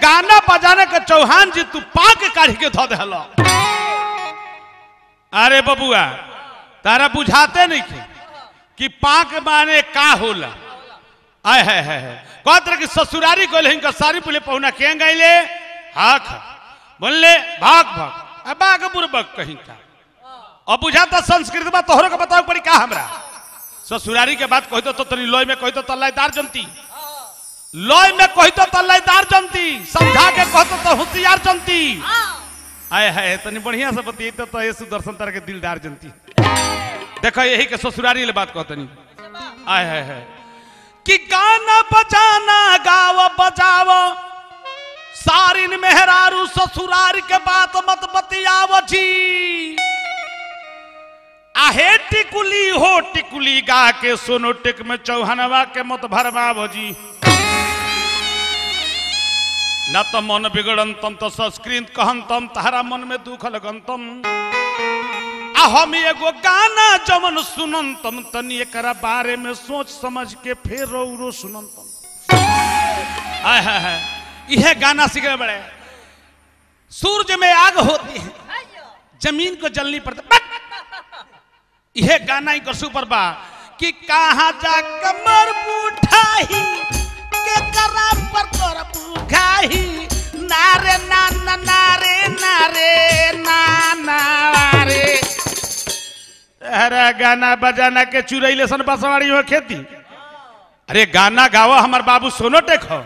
गाना बजाने के चौहान जी तू पाक काढ़ी के धो देला। अरे बबुआ तारा बुझाते नहीं थे कि पाक माने का होला। आय है कहते कि ससुरारी को इनका सारी पुले पहुना के गईले हाक बोलले भाग भाग अब आगे बुरबक कहीं का। अब बुझाता संस्कृत में तोहरो के बताओ पड़ी का हमरा ससुरारी के बात कही तो तनी लोई में कही तो तल्लादार जनती, लोई में कही तो तल्लादार जनती, समझा के कहतो तो होशियार जनती। आए है तनी बढ़िया से बतिए तो ये सुदर्शन तार के दिलदार जनती। देखो यही के ससुरारी ले बात कहतनी। आए है कि गाना बजाना गाओ बजाओ सारिन मेहरारू ससुरार के बात मत बतियाव जी। आहे टिकुली हो टिकुली गा के सोनो टिक में चौहनवा के मत भरमाव जी। न तो मन बिगड़ंतम तो संस्कृत कहंतम तहरा मन में दुख लगंतम। आ हम एगो गाना जमन सुनंतम तनी एकरा बारे में सोच समझ के फिर रो सुनंतम। आय है यह गाना सीखे बड़े सूरज में आग होती है जमीन को जलनी पड़ती। यह गाना ही कर सुपर बा कि कहाँ जा कमर बुठाही के करा पर कर बुखाही नारे नाना नारे नारे नाना रे। अरे गाना बजाना के चुरैले सन बसवाड़ी हो खेती। अरे गाना गाओ हमार बाबू सोनो टेक हो।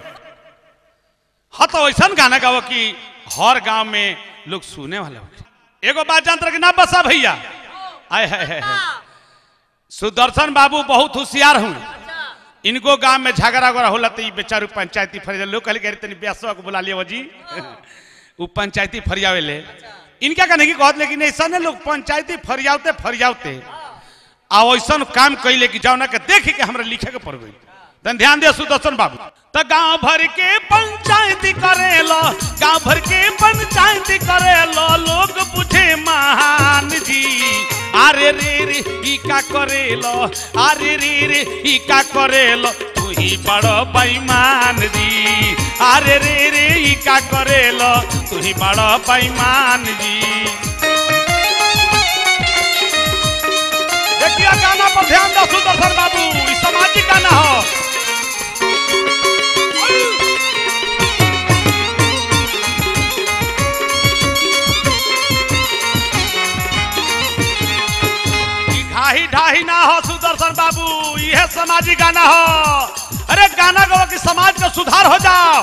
हाँ तो ऐसा गाना गाओ कि हर गांव में लोग सुने वाला हो। एगो बात जानते कि ना बसा भैया आए है सुदर्शन बाबू बहुत होशियार हूँ। इनको गांव में झगड़ा वगड़ा होला तो बेचारू पंचायती फरिया लोग कहले तनी ब्यासवा को बुला लिया जी वो पंचायती फरियावे ले इनका कहने की कहत लेकिन ऐसा ने लोग पंचायती फरियावते फरियावते आ ऐसा काम कैले कि जाओ ना के देख के हमरा लिखे के पड़ गई। तन ध्यान दे सुदर्शन बाबू तो गांव भर के पंचायती करेलो गांव भर के पंचायती करेलो लोग पूछे महान जी। अरे रे रे ई का करेलो अरे रे रे ई का करेलो तू ही बड़ो बेईमान जी। अरे रे रे ई का करेलो तू ही बड़ो बेईमान जी। देखिए गाना पर ध्यान दो सुदर्शन बाबू ई सामाजिक गाना हो। ढाही ढाही ना हो सुदर्शन बाबू यह सामाजिक गाना हो। अरे गाना गाओ कि समाज का सुधार हो जाओ।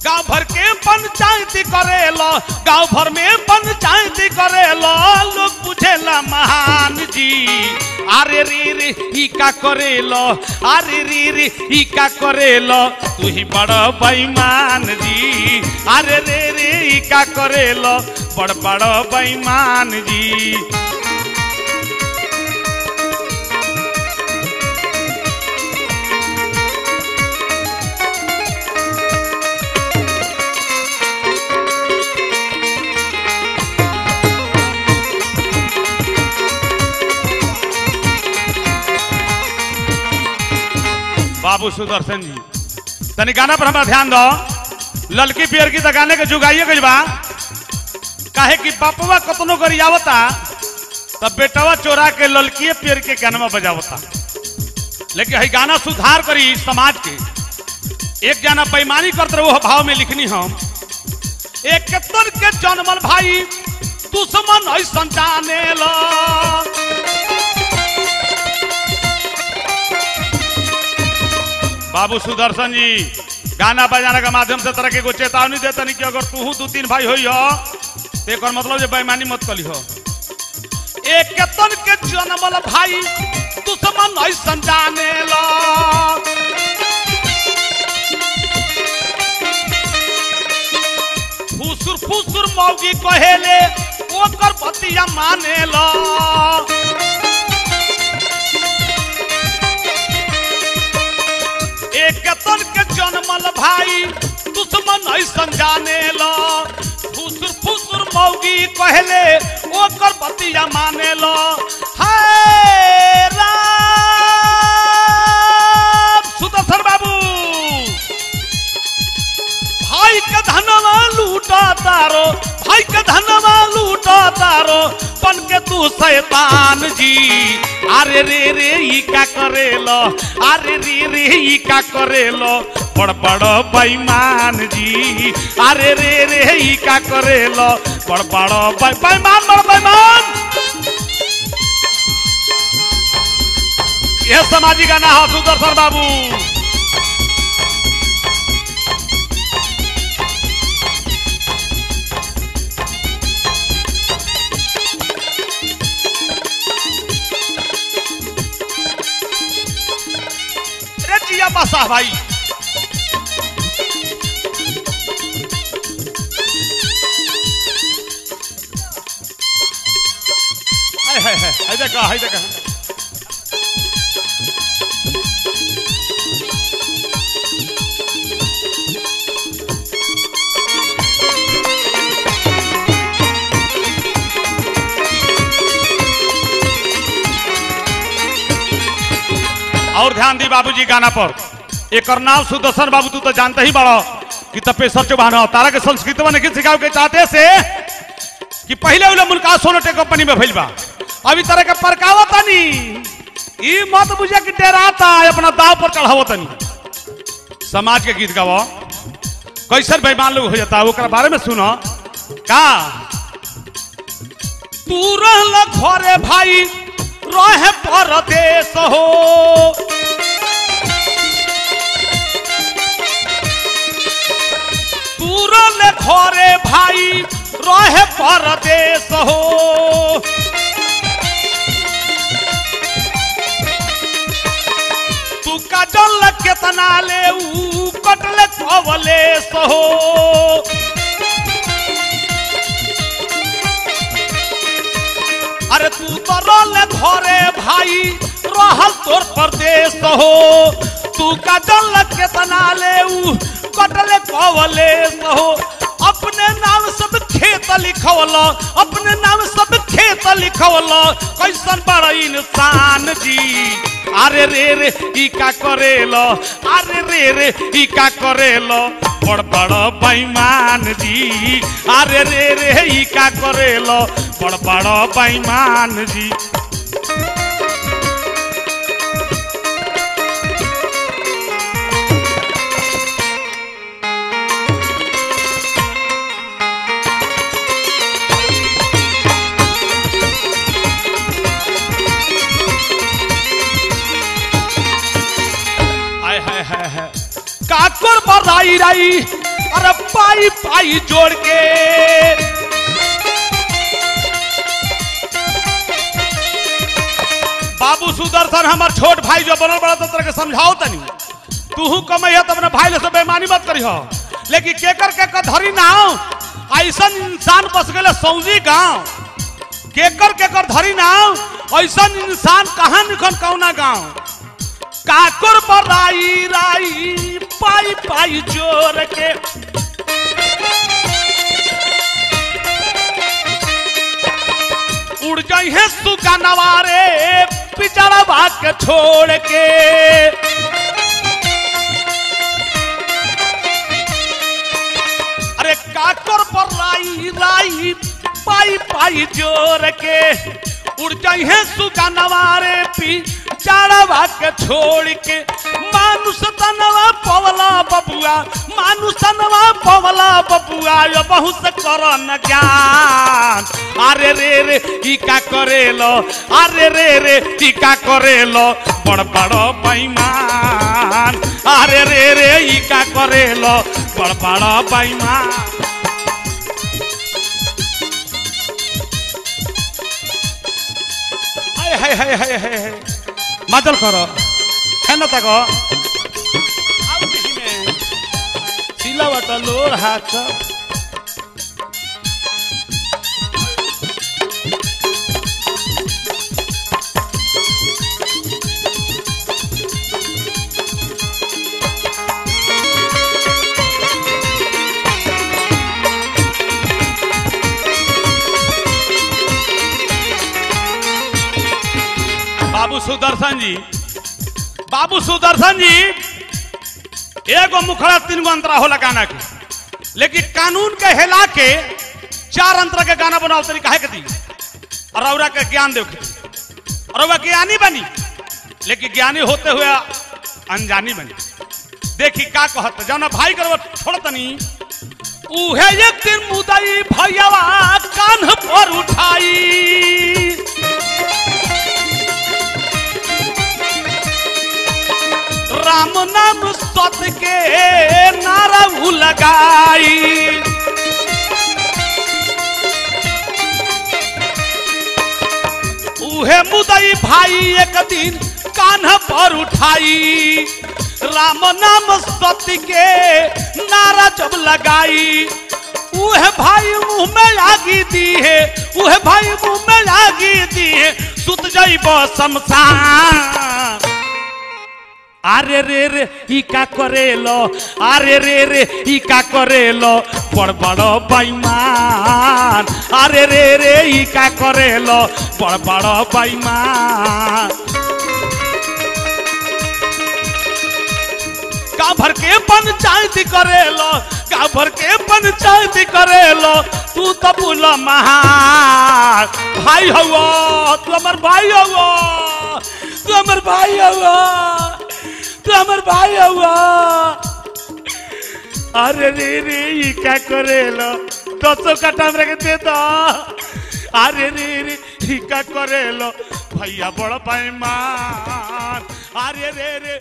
गांव भर के पंचायती करेलो गांव भर में पंचायती करेलो लोग पूछेला महान जी। अरे रे रे ई का करेलो अरे रे रे ई का करेलो तू ही बड़ा बेईमान जी। अरे रे रे ई का करेलो बड़ बड़ा बेईमान जी। बाबू सुदर्शन जी तनी गाना पर हमारा ध्यान दो। ललकी पियर की गाने के जुगाइए गई बा काहे कि बापवा कतनो गरियावता तब बेटवा चोरा के ललकी पियर के गाना बजावता। लेकिन है गाना सुधार करी समाज के। एक जना बेईमानी करते वो भाव में लिखनी हम एक केतन के जन्मल भाई दुश्मन ऐसा जाने लो। बाबू सुदर्शन जी गाना बजाना के माध्यम से तरह के चेतावनी देता नहीं कि अगर तू दो तीन भाई हो तो एक मतलब जो बेईमानी मत कली हो। एक केतन के जन्मल भाई दुश्मन ऐसा जाने लो। फुसुर फुसुर मौगी कहेले ओकर बतिया माने लो। एक केतन के जन्मल भाई दुश्मन ऐसा जाने लो। फुसुर फुसुर मौगी कहले ओकर बतिया माने लो। हाय राम सुदर्शन बाबू भाई भाई के धनवा लूटा तारो, भाई के धनवा लूटा तारो, बन के तू शैतान जी। अरे रे रे ई का करेलो, अरे रे रे ई का करेलो, बड़ बड़ बेईमान जी। अरे रे रे ई का करेलो, बड़ बड़ बेईमान, बड़ बेईमान। यह सामाजिक गाना है सुदर्शन बाबू। जिया बासा भाई है देखा है देखा। और ध्यान दी बाबूजी गाना पर। एक नाम सुदर्शन बाबू, तू तो जानते ही बड़ो कि तपेश्वर चौहान तारा के संस्कृत में नहीं सिखाओ के चाहते से कि पहले वाले मुल्का सोनोटे कंपनी में भइल बा, अभी तरह के परकावा तनी ई मत बुझे कि डराता अपना दाव पर चढ़ावो तनी। समाज के गीत गावो, कैसन बेईमान लोग हो जाता ओकरा बारे में सुनो का। तू रहल घरे भाई रहे परदेश हो, तू रहल घरे भाई रहे परदेश हो। तू काजल केतना ले ऊ कटले कवलेश हो। अरे तू तो रोले घरे भाई रहल तोर परदेश हो। तू का जल केतना ले ऊ कटले कवलेश हो। अपने नाम सब खेत लिखवल, अपने नाम सब खेत लिखवल, कैसन बड़ा इंसान जी। अरे रे रे ई का करेलो, अरे रे रे ई का करेलो, बड़ बड़ बेईमान जी। अरे रे रे ई का करेलो, बड़ बड़ बेईमान जी। काकर बराई राई, अरे पाई पाई जोड़ के बाबू सुदर्शन हमार छोट भाई जो बनल बड़ा तो तरह के समझाओ तनी। तू कमैया तो अपने भाई से बेईमानी मत करी हो, लेकिन केकर के धरी ना ऐसा इंसान बस गए सौजी गांव। केकर धरी ना ऐसा इंसान कहाँ निकल कौना गांव। काकर बराई राई पाई पाई जोर के, उड़ जाई है सुगा नवारे पिचड़वा के छोड़ के। अरे काकर बराई राई पाई पाई जोर के, उड़ जाई है सुगा नवारे पिचड़वा के छोड़ के। मानुष तनवा पवला बबुआ, मानुष तनवा पवला बबुआ, यो बहुत से करन ज्ञान। अरे रे रे ई का करेलो, अरे रे रे ई का करेलो, बड़ बड़ बेईमान। अरे रे रे ई का करेलो, बड़ बड़ बेईमान। हाय हाय हाय हाय मदल करो है ना तको सिलावट लोर हाथ। बाबू सुदर्शन जी, बाबू सुदर्शन जी एगो मुखड़ा तीन गो अंतरा होला गाना के। लेकिन कानून के हिला के 4 अंतर के गाना बनाओ तरी काहे के दी और औरा के ज्ञान दे और वह ज्ञानी बनी लेकिन ज्ञानी होते हुए अनजानी बनी। देखी का कहत जाना भाई कर छोड़तनी उहे एक दिन मुदई भैयावा कान पर उठाई राम नाम सत्य के नारा लगाई उहे मुदई भाई एक दिन कान पर उठाई राम नाम सत्य के नारा जब लगाई उहे भाई मुंह में आगी दी है उहे भाई मुंह में आगी दी है सुत जाइब शमशान। अरे रे रे ई का करेलो अरे रे रे ई का करेलो बड़ बड़ बेईमान अरे रे रे ई का करेलो बड़ बड़ बेईमान। का भर के पंचायत करेलो का भर के पंचायत करेलो तू तो बोला महान भाई हो तू हमार भाई हो तू हमार भाई हो तू हमार भाई हुआ। अरे रे रे ये क्या करेलो 200 कट्ठा मेरे दे दो अरे रे रे ये क्या करेलो भैया बड़ बेईमान अरे रे रे